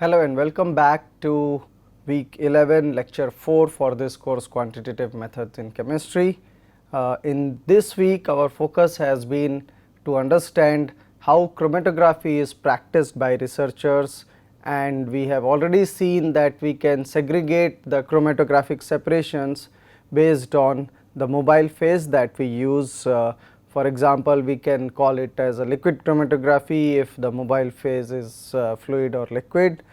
Hello and welcome back to week 11 lecture 4 for this course quantitative methods in chemistry. In this week our focus has been to understand how chromatography is practiced by researchers, and we have already seen that we can segregate the chromatographic separations based on the mobile phase that we use. For example, we can call it as a liquid chromatography if the mobile phase is fluid or liquid.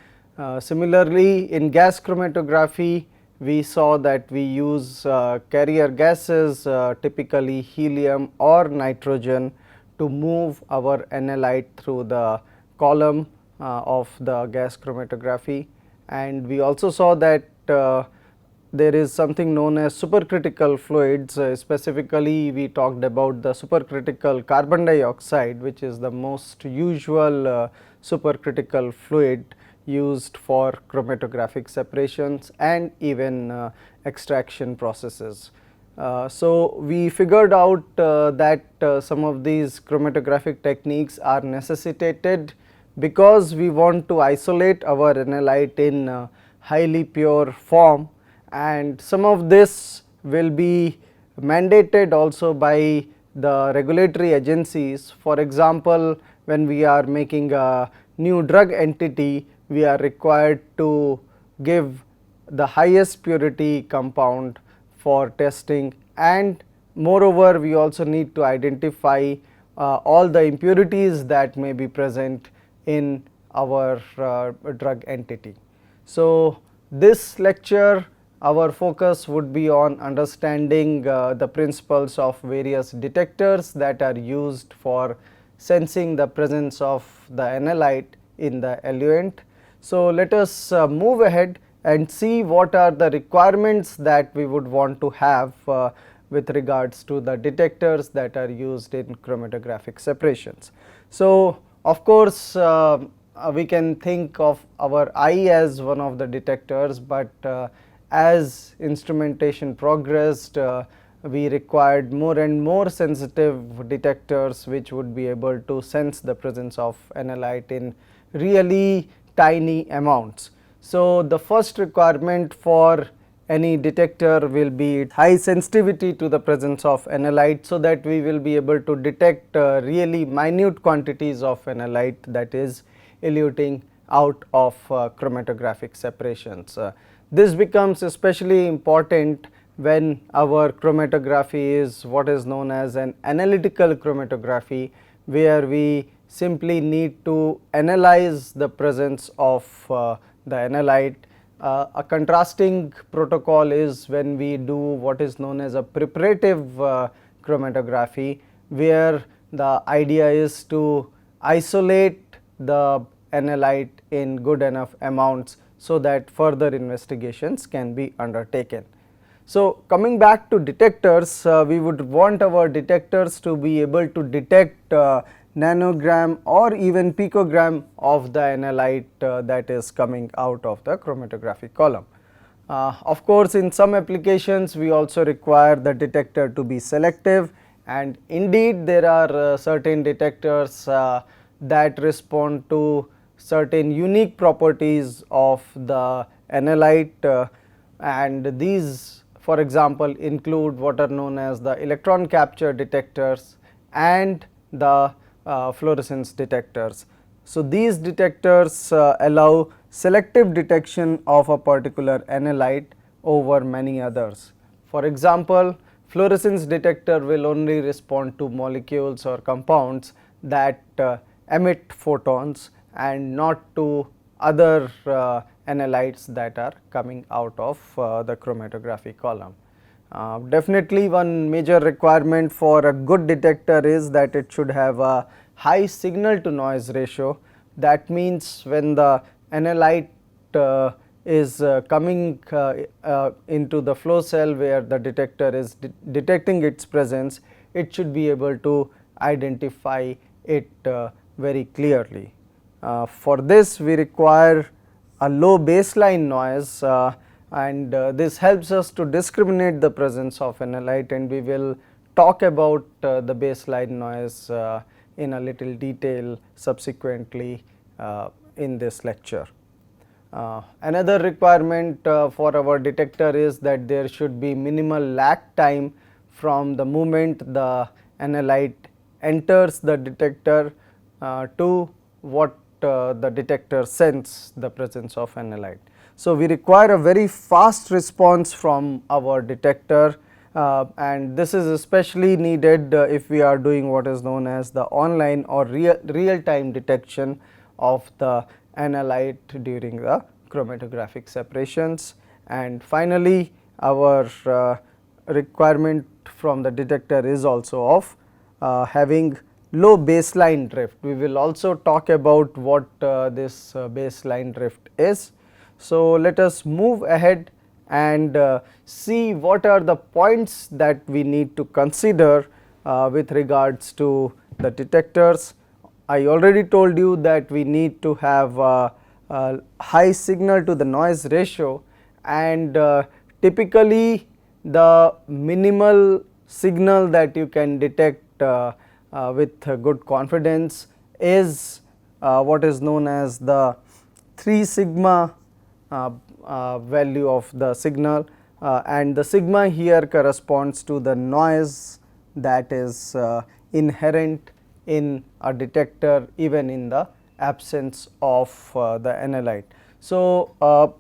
Similarly, in gas chromatography, we saw that we use carrier gases, typically helium or nitrogen, to move our analyte through the column of the gas chromatography. And we also saw that there is something known as supercritical fluids. Specifically, we talked about the supercritical carbon dioxide, which is the most usual supercritical fluid used for chromatographic separations and even extraction processes. So, we figured out that some of these chromatographic techniques are necessitated because we want to isolate our analyte in highly pure form, and some of this will be mandated also by the regulatory agencies. For example, when we are making a new drug entity, we are required to give the highest purity compound for testing, and moreover we also need to identify all the impurities that may be present in our drug entity. So, this lecture, our focus would be on understanding the principles of various detectors that are used for sensing the presence of the analyte in the eluent. So, let us move ahead and see what are the requirements that we would want to have with regards to the detectors that are used in chromatographic separations. So, of course, we can think of our eye as one of the detectors, but as instrumentation progressed, we required more and more sensitive detectors which would be able to sense the presence of analyte in really tiny amounts. So, the first requirement for any detector will be high sensitivity to the presence of analyte, so that we will be able to detect really minute quantities of analyte that is eluting out of chromatographic separations. This becomes especially important when our chromatography is what is known as an analytical chromatography, where we simply need to analyze the presence of the analyte. A contrasting protocol is when we do what is known as a preparative chromatography, where the idea is to isolate the analyte in good enough amounts so that further investigations can be undertaken. So, coming back to detectors, we would want our detectors to be able to detect nanogram or even picogram of the analyte that is coming out of the chromatographic column. Of course, in some applications we also require the detector to be selective, and indeed there are certain detectors that respond to certain unique properties of the analyte, and these, for example, include what are known as the electron capture detectors and the fluorescence detectors. So, these detectors allow selective detection of a particular analyte over many others. For example, fluorescence detector will only respond to molecules or compounds that emit photons and not to other analytes that are coming out of the chromatographic column. Definitely one major requirement for a good detector is that it should have a high signal to noise ratio. That means when the analyte is coming into the flow cell where the detector is detecting its presence, it should be able to identify it very clearly. For this we require a low baseline noise, and this helps us to discriminate the presence of analyte, and we will talk about the baseline noise in a little detail subsequently in this lecture. Another requirement for our detector is that there should be minimal lag time from the moment the analyte enters the detector to what the detector senses the presence of analyte. So, we require a very fast response from our detector, and this is especially needed if we are doing what is known as the online or real time detection of the analyte during the chromatographic separations. And finally, our requirement from the detector is also of having low baseline drift. We will also talk about what this baseline drift is. So, let us move ahead and see what are the points that we need to consider with regards to the detectors. I already told you that we need to have a high signal to the noise ratio, and typically the minimal signal that you can detect with good confidence is what is known as the 3 sigma value of the signal, and the sigma here corresponds to the noise that is inherent in a detector even in the absence of the analyte. So,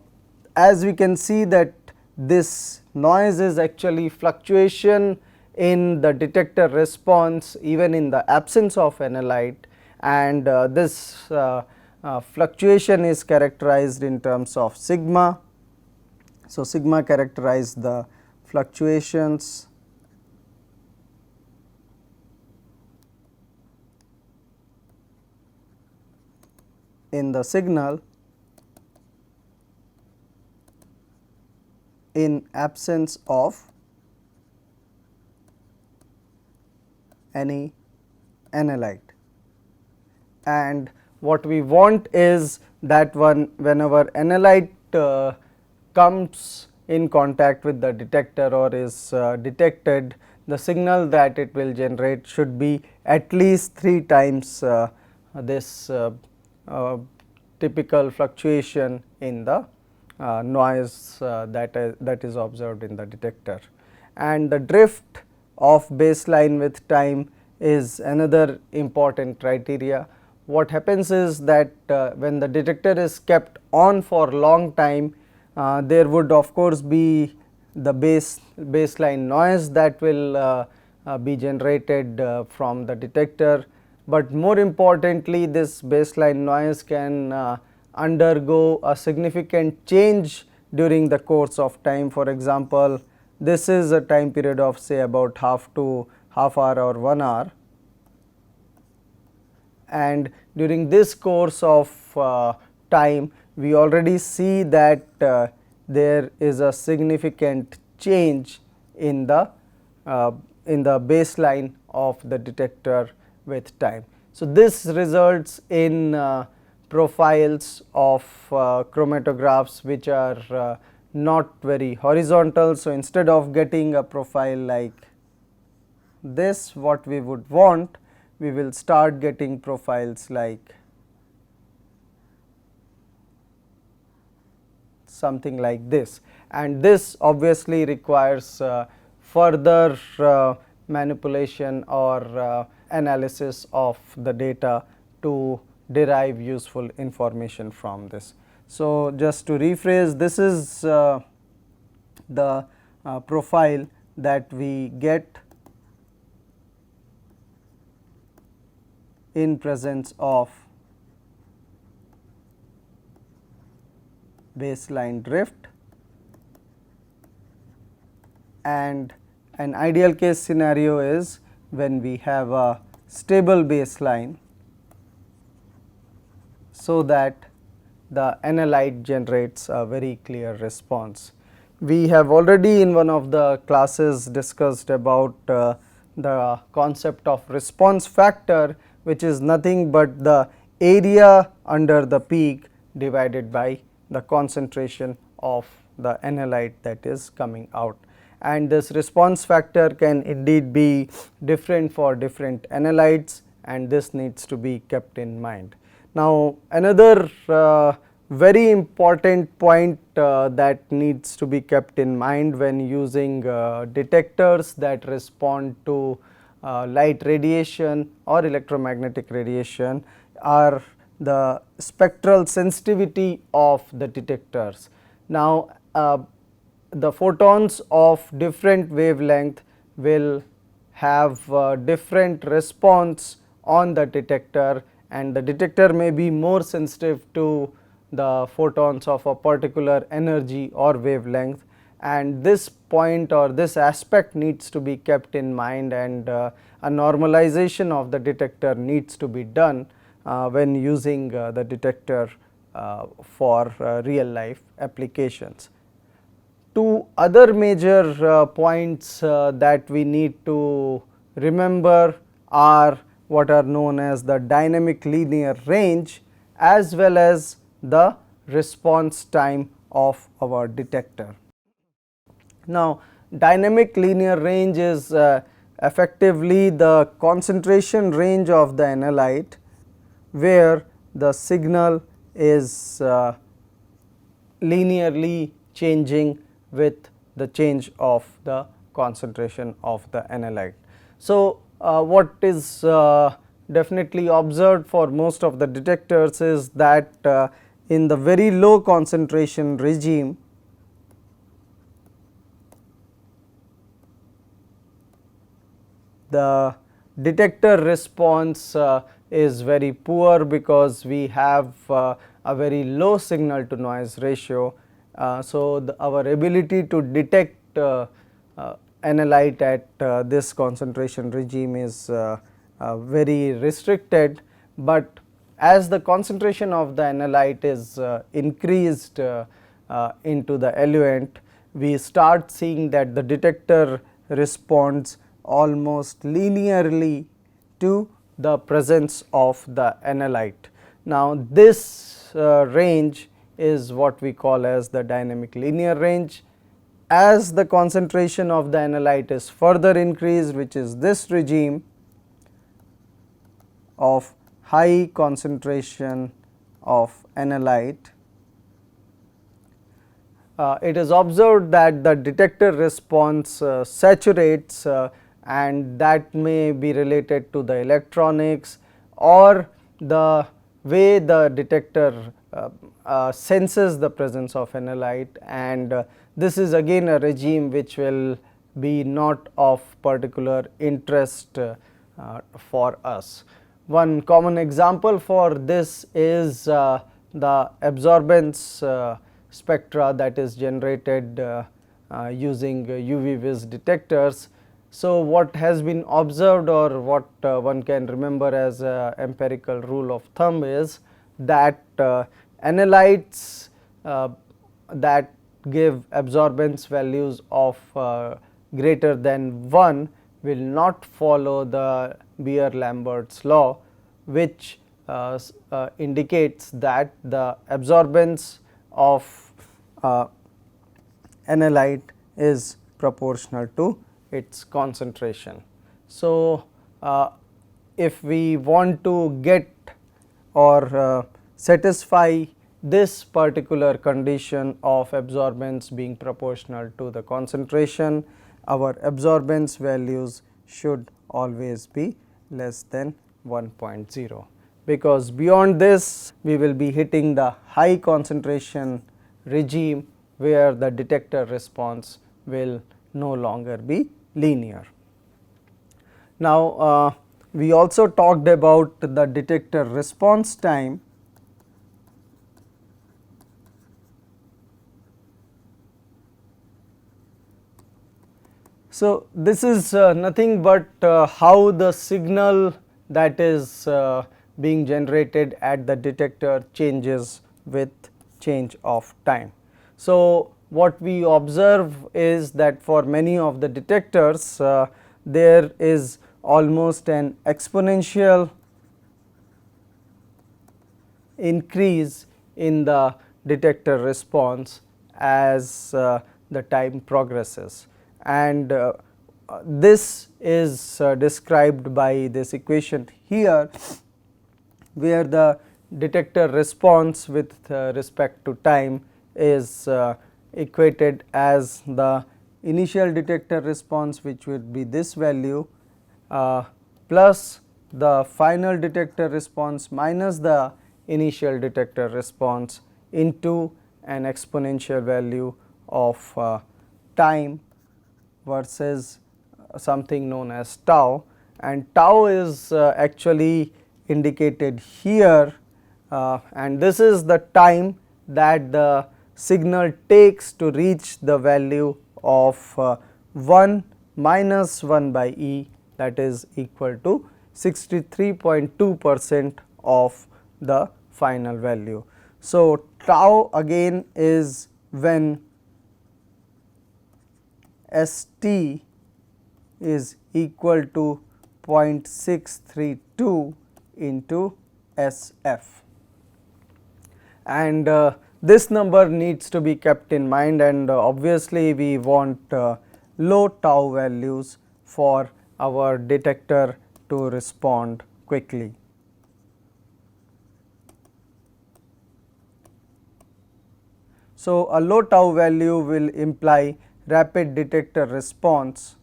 as we can see that this noise is actually fluctuation in the detector response even in the absence of analyte, and this fluctuation is characterized in terms of sigma. So, sigma characterize the fluctuations in the signal in absence of any analyte. And what we want is that whenever analyte comes in contact with the detector or is detected, the signal that it will generate should be at least 3 times this typical fluctuation in the noise that is observed in the detector. And the drift of baseline with time is another important criteria. What happens is that when the detector is kept on for long time, there would of course be the baseline noise that will be generated from the detector, but more importantly this baseline noise can undergo a significant change during the course of time. For example, this is a time period of say about half hour or 1 hour, and during this course of time we already see that there is a significant change in the baseline of the detector with time. So, this results in profiles of chromatographs which are not very horizontal. So, instead of getting a profile like this, what we would want, we will start getting profiles like something like this, and this obviously requires further manipulation or analysis of the data to derive useful information from this. So, just to rephrase, this is the profile that we get in presence of baseline drift, and an ideal case scenario is when we have a stable baseline, so that the analyte generates a very clear response. We have already in one of the classes discussed about the concept of response factor, which is nothing but the area under the peak divided by the concentration of the analyte that is coming out, and this response factor can indeed be different for different analytes, and this needs to be kept in mind. Now, another very important point that needs to be kept in mind when using detectors that respond to light radiation or electromagnetic radiation are the spectral sensitivity of the detectors. Now, the photons of different wavelength will have different response on the detector, and the detector may be more sensitive to the photons of a particular energy or wavelength, and this point or this aspect needs to be kept in mind, and a normalization of the detector needs to be done when using the detector for real life applications. Two other major points that we need to remember are what are known as the dynamic linear range as well as the response time of our detector. Now, dynamic linear range is effectively the concentration range of the analyte where the signal is linearly changing with the change of the concentration of the analyte. So, what is definitely observed for most of the detectors is that in the very low concentration regime, the detector response is very poor because we have a very low signal to noise ratio. So, our ability to detect analyte at this concentration regime is very restricted, but as the concentration of the analyte is increased into the eluent, we start seeing that the detector responds almost linearly to the presence of the analyte. Now, this range is what we call as the dynamic linear range. As the concentration of the analyte is further increased, which is this regime of high concentration of analyte, it is observed that the detector response saturates, and that may be related to the electronics or the way the detector senses the presence of analyte, and this is again a regime which will be not of particular interest for us. One common example for this is the absorbance spectra that is generated using UV vis detectors. So, what has been observed or what one can remember as a empirical rule of thumb is that analytes that give absorbance values of greater than 1 will not follow the Beer-Lambert's law, which indicates that the absorbance of analyte is proportional to its concentration. So, if we want to get or satisfy this particular condition of absorbance being proportional to the concentration, our absorbance values should always be less than 1.0, because beyond this we will be hitting the high concentration regime where the detector response will no longer be linear. Now, we also talked about the detector response time. So, this is nothing but how the signal that is being generated at the detector changes with change of time. So, what we observe is that for many of the detectors there is almost an exponential increase in the detector response as the time progresses, and this is described by this equation here, where the detector response with respect to time is equated as the initial detector response, which would be this value, plus the final detector response minus the initial detector response into an exponential value of time versus something known as tau, and tau is actually indicated here, and this is the time that the signal takes to reach the value of 1 minus 1 by E, that is equal to 63.2% of the final value. So, tau again is when ST is equal to 0.632 into SF, and this number needs to be kept in mind, and obviously we want low tau values for our detector to respond quickly. So, a low tau value will imply rapid detector response,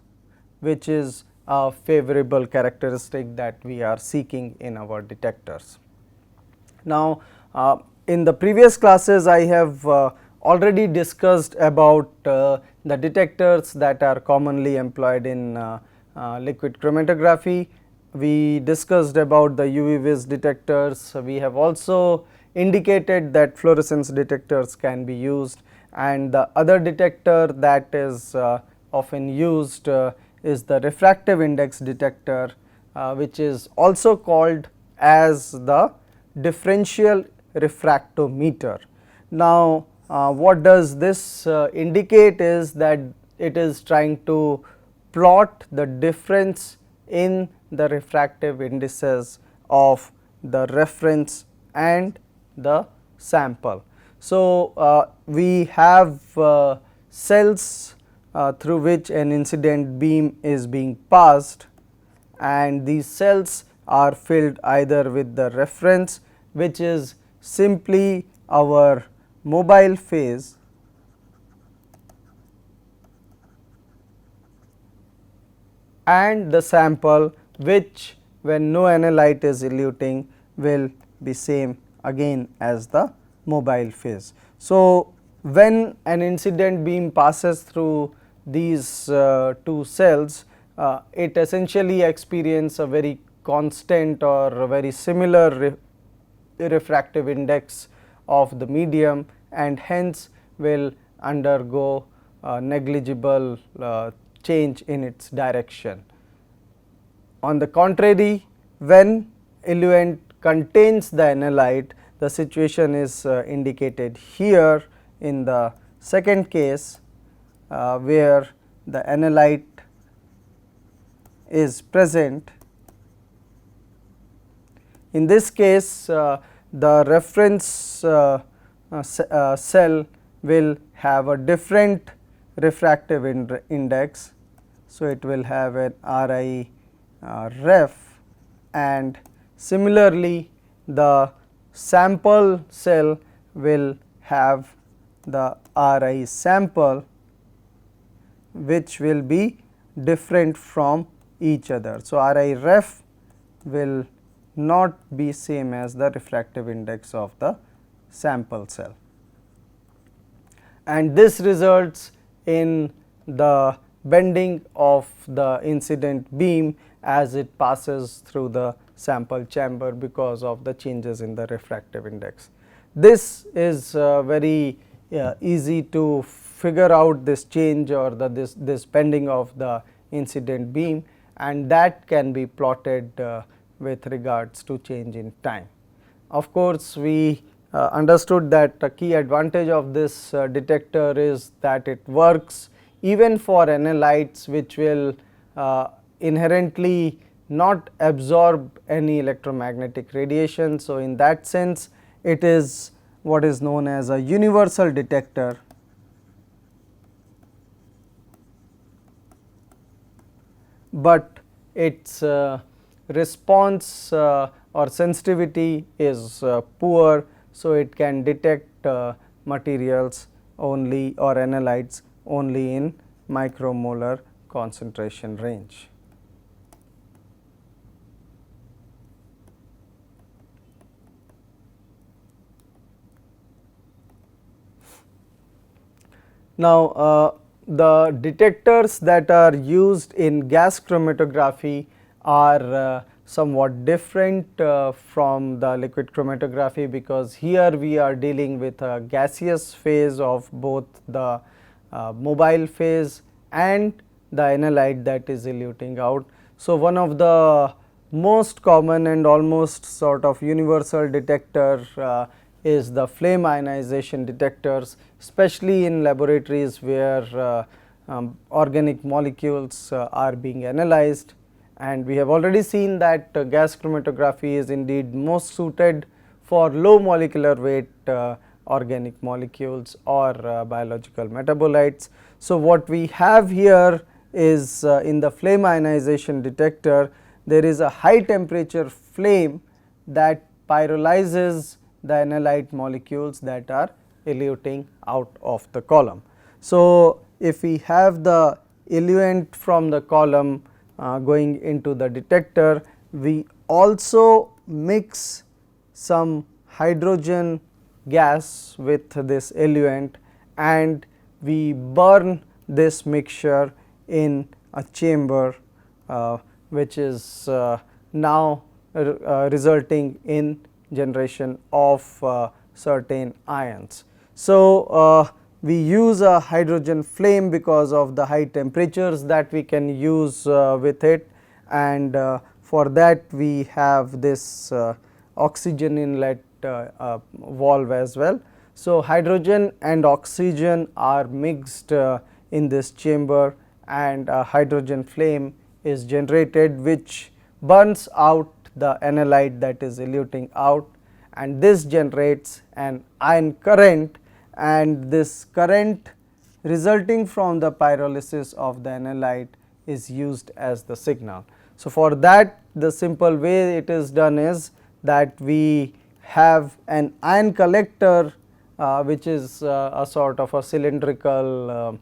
which is a favorable characteristic that we are seeking in our detectors. Now, in the previous classes I have already discussed about the detectors that are commonly employed in liquid chromatography. We discussed about the UV vis detectors. We have also indicated that fluorescence detectors can be used, and the other detector that is often used is the refractive index detector, which is also called as the differential refractometer. Now, what does this indicate is that it is trying to plot the difference in the refractive indices of the reference and the sample. So, we have cells through which an incident beam is being passed, and these cells are filled either with the reference, which is simply our mobile phase, and the sample, which when no analyte is eluting will be same again as the mobile phase. So, when an incident beam passes through these two cells, it essentially experiences a very constant or a very similar refractive index of the medium, and hence will undergo negligible change in its direction. On the contrary, when eluent contains the analyte, the situation is indicated here in the second case, where the analyte is present. In this case, the reference cell will have a different refractive index. So, it will have an RI ref, and similarly the sample cell will have the RI sample, which will be different from each other. So, RI ref will not be same as the refractive index of the sample cell, and this results in the bending of the incident beam as it passes through the sample chamber because of the changes in the refractive index. This is very easy to figure out this change or this bending of the incident beam, and that can be plotted with regards to change in time. Of course, we understood that a key advantage of this detector is that it works even for analytes which will inherently not absorb any electromagnetic radiation. So, in that sense it is what is known as a universal detector, but its response or sensitivity is poor. So, it can detect materials only or analytes only in micromolar concentration range. Now, the detectors that are used in gas chromatography are somewhat different from the liquid chromatography, because here we are dealing with a gaseous phase of both the mobile phase and the analyte that is eluting out. So, one of the most common and almost sort of universal detector is the flame ionization detectors, especially in laboratories where organic molecules are being analyzed. And we have already seen that gas chromatography is indeed most suited for low molecular weight organic molecules or biological metabolites. So, what we have here is in the flame ionization detector, there is a high temperature flame that pyrolyzes the analyte molecules that are eluting out of the column. So, if we have the eluent from the column going into the detector, we also mix some hydrogen gas with this eluent and we burn this mixture in a chamber which is now resulting in generation of certain ions. So, we use a hydrogen flame because of the high temperatures that we can use with it, and for that we have this oxygen inlet valve as well. So, hydrogen and oxygen are mixed in this chamber and a hydrogen flame is generated which burns out the analyte that is eluting out, and this generates an ion current, and this current resulting from the pyrolysis of the analyte is used as the signal. So, for that the simple way it is done is that we have an ion collector which is a sort of a cylindrical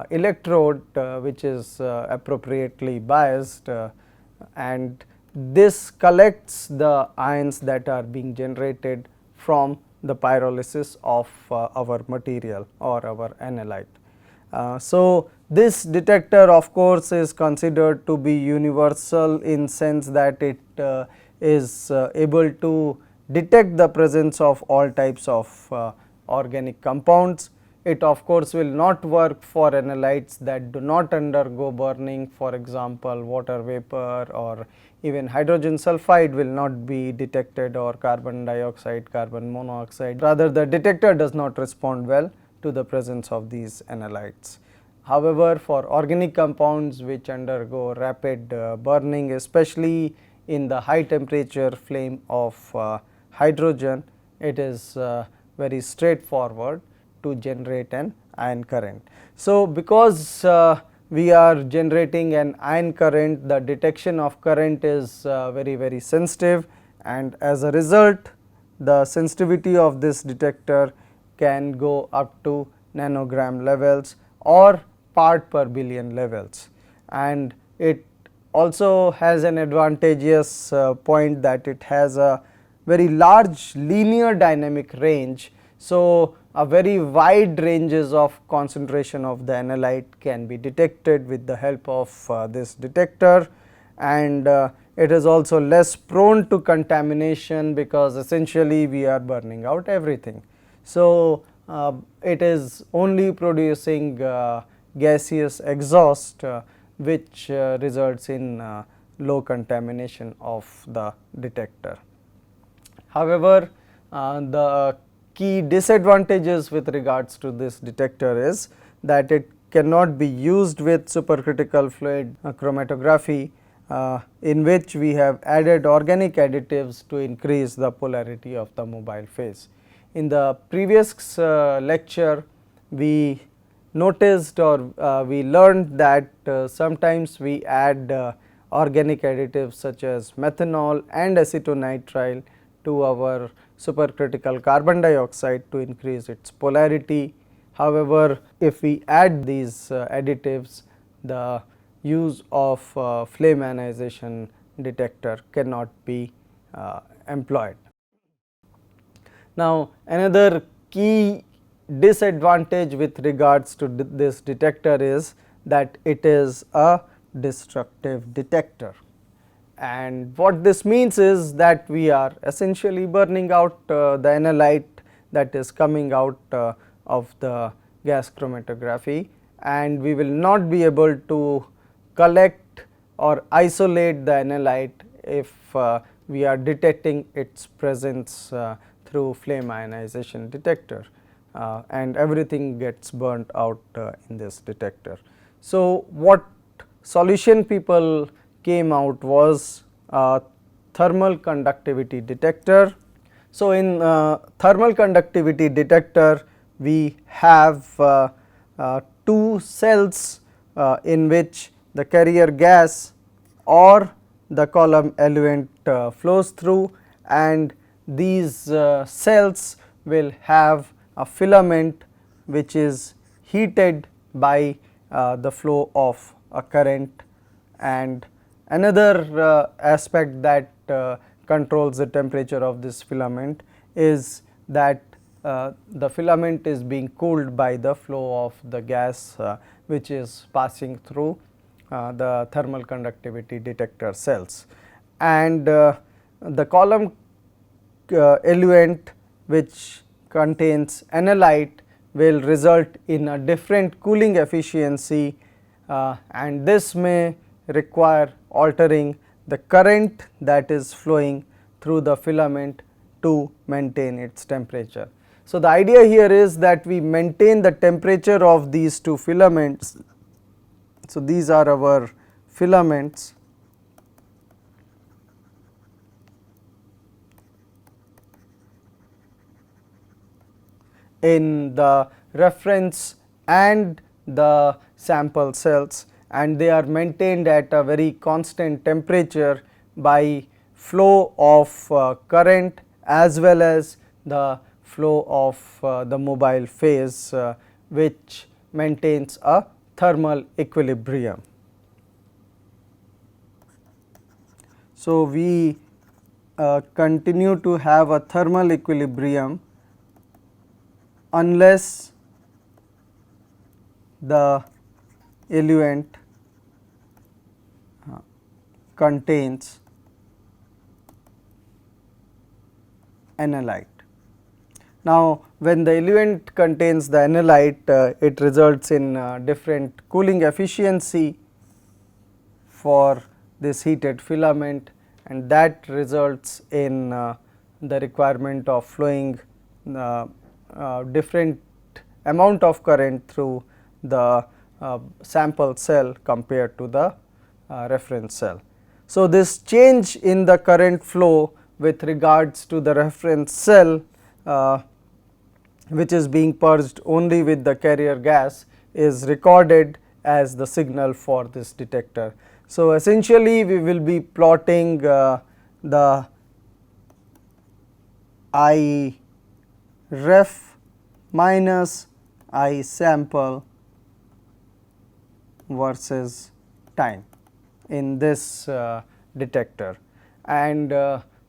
electrode which is appropriately biased, and this collects the ions that are being generated from the pyrolysis of our material or our analyte. So, this detector of course is considered to be universal in sense that it is able to detect the presence of all types of organic compounds. It of course will not work for analytes that do not undergo burning, for example water vapor or even hydrogen sulfide will not be detected, or carbon dioxide, carbon monoxide. Rather, the detector does not respond well to the presence of these analytes. However, for organic compounds which undergo rapid burning, especially in the high temperature flame of hydrogen, it is very straightforward to generate an ion current. So, because we are generating an ion current, the detection of current is very sensitive, and as a result the sensitivity of this detector can go up to nanogram levels or part per billion levels, and it also has an advantageous point that it has a very large linear dynamic range. So, a very wide ranges of concentration of the analyte can be detected with the help of this detector, and it is also less prone to contamination because essentially we are burning out everything. So, it is only producing gaseous exhaust which results in low contamination of the detector. However, the key disadvantages with regards to this detector is that it cannot be used with supercritical fluid chromatography in which we have added organic additives to increase the polarity of the mobile phase. In the previous lecture, we noticed or we learned that sometimes we add organic additives such as methanol and acetonitrile to our supercritical carbon dioxide to increase its polarity. However, if we add these additives, the use of flame ionization detector cannot be employed. Now, another key disadvantage with regards to this detector is that it is a destructive detector, and what this means is that we are essentially burning out the analyte that is coming out of the gas chromatography, and we will not be able to collect or isolate the analyte if we are detecting its presence through flame ionization detector, and everything gets burnt out in this detector. So, what solution people came out was a thermal conductivity detector. So, in thermal conductivity detector we have two cells in which the carrier gas or the column eluent flows through, and these cells will have a filament which is heated by the flow of a current. And another aspect that controls the temperature of this filament is that the filament is being cooled by the flow of the gas which is passing through the thermal conductivity detector cells. And the column eluent which contains analyte will result in a different cooling efficiency, and this may require altering the current that is flowing through the filament to maintain its temperature. So, the idea here is that we maintain the temperature of these two filaments. So, these are our filaments in the reference and the sample cells, and they are maintained at a very constant temperature by flow of current as well as the flow of the mobile phase which maintains a thermal equilibrium. So, we continue to have a thermal equilibrium unless the eluent contains analyte. Now, when the eluent contains the analyte, it results in different cooling efficiency for this heated filament, and that results in the requirement of flowing different amount of current through the sample cell compared to the reference cell. So, this change in the current flow with regards to the reference cell which is being purged only with the carrier gas is recorded as the signal for this detector. So, essentially we will be plotting the I ref minus I sample versus time in this detector, and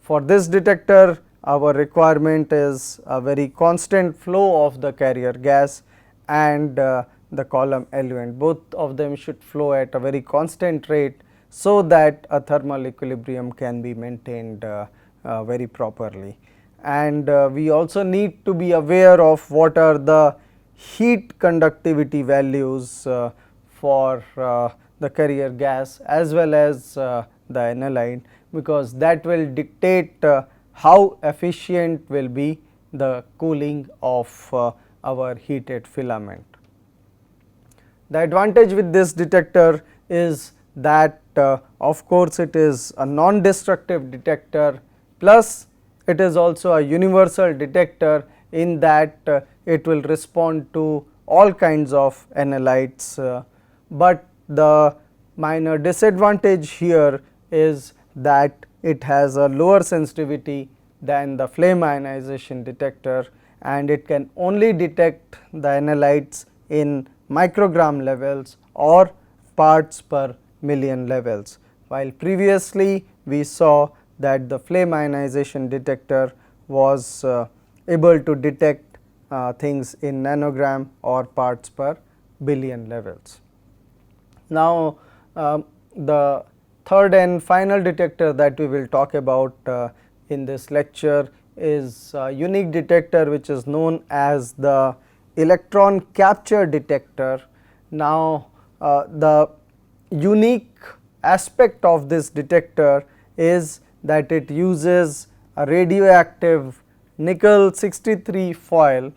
for this detector our requirement is a very constant flow of the carrier gas and the column eluent. Both of them should flow at a very constant rate, so that a thermal equilibrium can be maintained very properly. And we also need to be aware of what are the heat conductivity values for the carrier gas as well as the analyte, because that will dictate how efficient will be the cooling of our heated filament. The advantage with this detector is that of course, it is a non-destructive detector, plus it is also a universal detector in that it will respond to all kinds of analytes, but the minor disadvantage here is that it has a lower sensitivity than the flame ionization detector, and it can only detect the analytes in microgram levels or parts per million levels, while previously we saw that the flame ionization detector was able to detect things in nanogram or parts per billion levels. Now, the third and final detector that we will talk about in this lecture is a unique detector which is known as the electron capture detector. Now, the unique aspect of this detector is that it uses a radioactive nickel 63 foil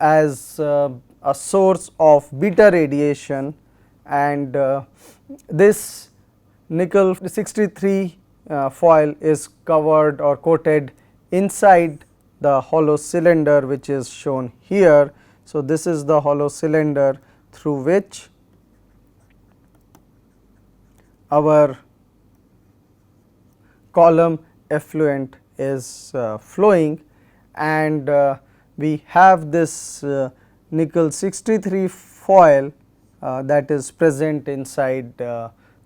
as a source of beta radiation, and this nickel 63 foil is covered or coated inside the hollow cylinder which is shown here. So, this is the hollow cylinder through which our column effluent is flowing, and we have this nickel 63 foil that is present inside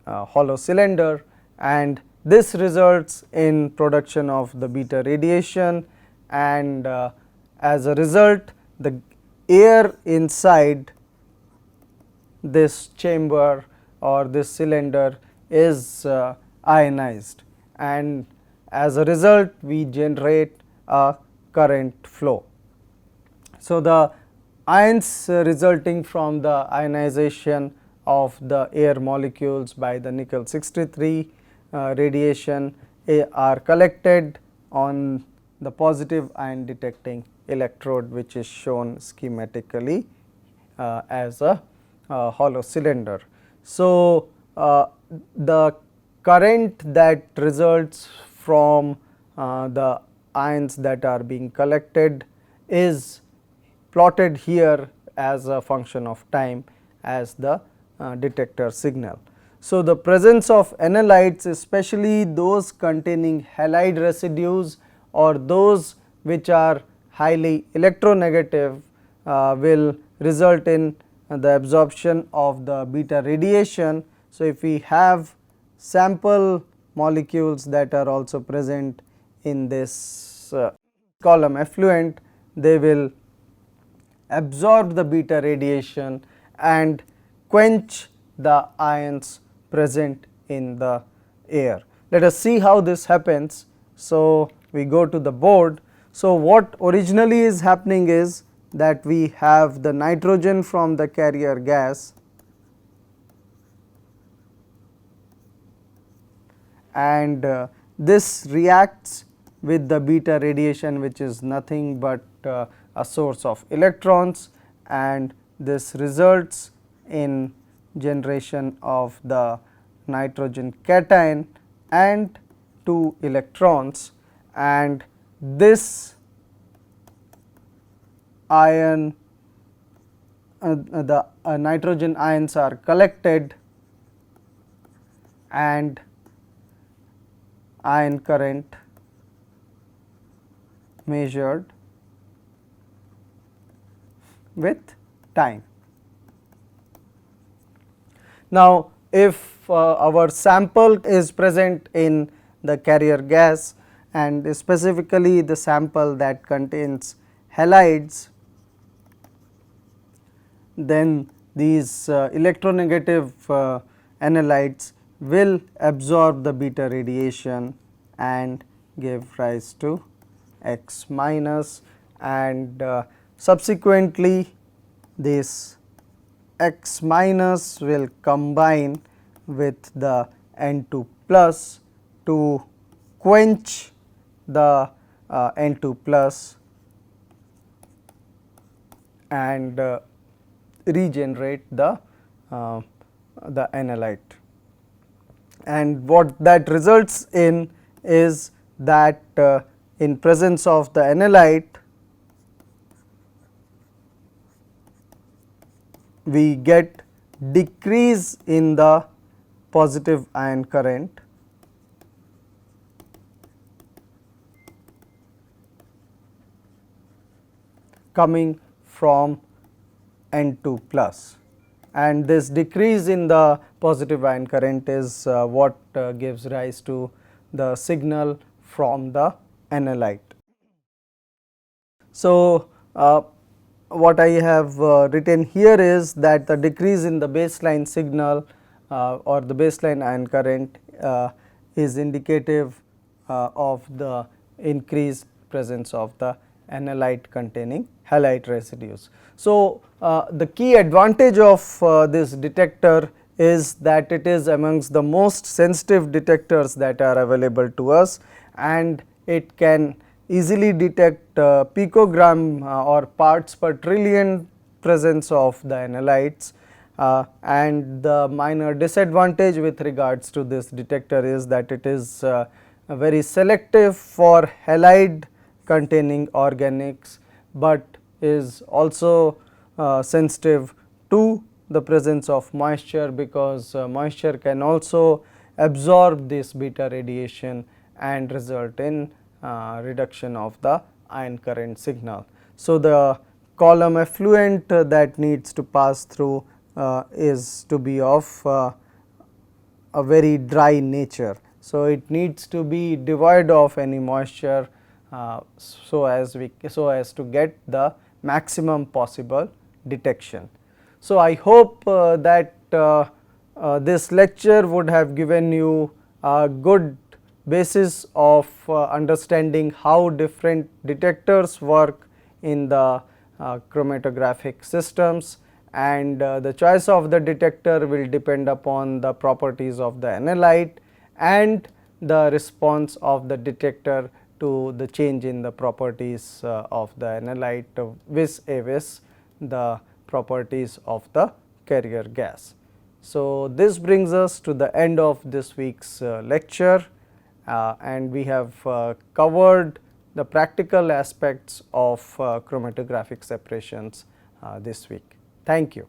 hollow cylinder, and this results in production of the beta radiation, and as a result the air inside this chamber or this cylinder is ionized, and as a result we generate a current flow. So, the ions resulting from the ionization of the air molecules by the nickel 63 radiation are collected on the positive ion detecting electrode, which is shown schematically as a hollow cylinder. So, the current that results from the ions that are being collected is plotted here as a function of time as the detector signal. So, the presence of analytes, especially those containing halide residues or those which are highly electronegative, will result in the absorption of the beta radiation. So, if we have sample molecules that are also present in this column effluent, they will absorb the beta radiation and quench the ions present in the air. Let us see how this happens. So, we go to the board. So, what originally is happening is that we have the nitrogen from the carrier gas, and this reacts with the beta radiation, which is nothing but a source of electrons, and this results in generation of the nitrogen cation and 2 electrons, and this ion the nitrogen ions are collected and ion current measured with time. Now, if our sample is present in the carrier gas, and specifically the sample that contains halides, then these electronegative analytes will absorb the beta radiation and give rise to X minus, and subsequently this X minus will combine with the N2 plus to quench the N2 plus and regenerate the analyte. And what that results in is that in presence of the analyte, we get decrease in the positive ion current coming from N2 plus, and this decrease in the positive ion current is what gives rise to the signal from the analyte. So, what I have written here is that the decrease in the baseline signal or the baseline ion current is indicative of the increased presence of the analyte containing halide residues. So, the key advantage of this detector is that it is amongst the most sensitive detectors that are available to us, and it can easily detect picogram or parts per trillion presence of the analytes. And the minor disadvantage with regards to this detector is that it is very selective for halide containing organics, but is also sensitive to the presence of moisture, because moisture can also absorb this beta radiation and result in reduction of the ion current signal. So, the column effluent that needs to pass through is to be of a very dry nature. So, it needs to be devoid of any moisture so as to get the maximum possible detection. So, I hope that this lecture would have given you a good basis of understanding how different detectors work in the chromatographic systems, and the choice of the detector will depend upon the properties of the analyte and the response of the detector to the change in the properties of the analyte vis-a-vis the properties of the carrier gas. So, this brings us to the end of this week's lecture, and we have covered the practical aspects of chromatographic separations this week. Thank you.